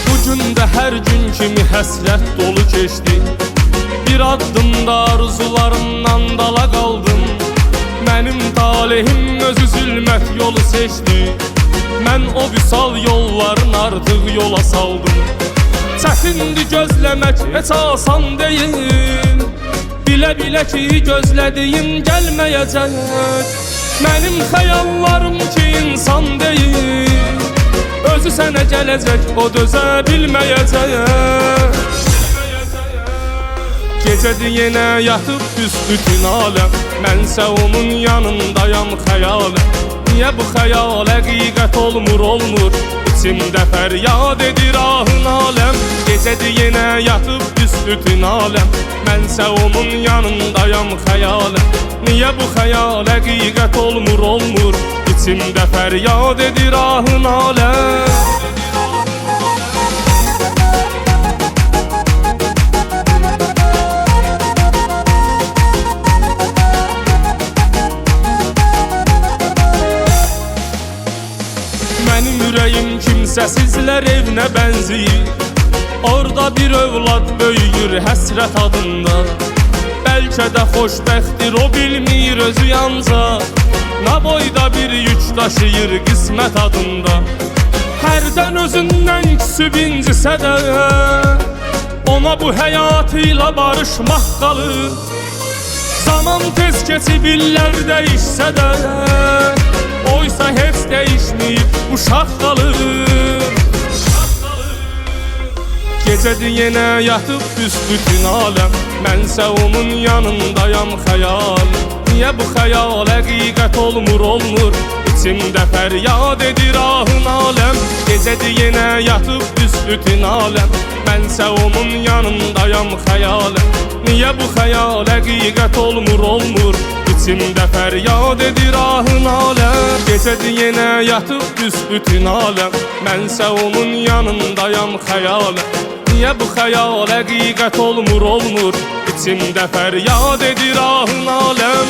Bugün de her gün kimi həsrət dolu keçdi. Bir addımda arzularımdan dala qaldım. Mənim talihim özü zülmət yolu seçdi. Mən o vüsal yolların artıq yola saldım. Çətindir gözləmək, heç asan deyil. Bilə-bilə ki gözlədiyim gəlməyəcək. Mənim xəyallarım ki insan deyil. Özü sənə gələcək, o dözə bilməyəcək. Gecədir yenə yatıb büsbütün aləm. Mənsə onun yanındayam xəyaləm. Niyə bu xəyal həqiqət olmur? İçimdə fəryad edir ahın aləm. Gecədir yenə yatıb büsbütün aləm. Mənsə onun yanındayam xəyaləm. Niyə bu xəyal həqiqət olmur? İçimdə fəryad edir ahın aləm. Mənim ürəyim kimsəsizlər evinə bənziyir. Orada bir övlad böyüyür həsrət adında. Bəlkə də xoşbəxtdir, o bilmir özü yanca. Na boyda bir yük daşıyır qismət adında. Hərdən özündən küsüb incisə də, ona bu həyatıyla barışmaq qalır. Zaman tez keçib illər dəyişsə də, oysa heç dəyişməyib uşaq qalır. Gecədir yenə yatıb büsbütün aləm. Mənsə onun yanındayam xəyal. Niyə bu xəyal həqiqət olmur? İçimdə fəryad edir ahın aləm. Gecədir yenə yatıb büsbütün aləm. Mənsə onun yanındayam xəyaləm. Niyə bu xəyal həqiqət olmur? İçimdə fəryad edir ahın aləm. Gecədir yenə yatıb büsbütün aləm. Mənsə onun yanındayam xəyaləm. Niyə bu xəyal həqiqət olmur? İçimdə fəryad edir ahın aləm.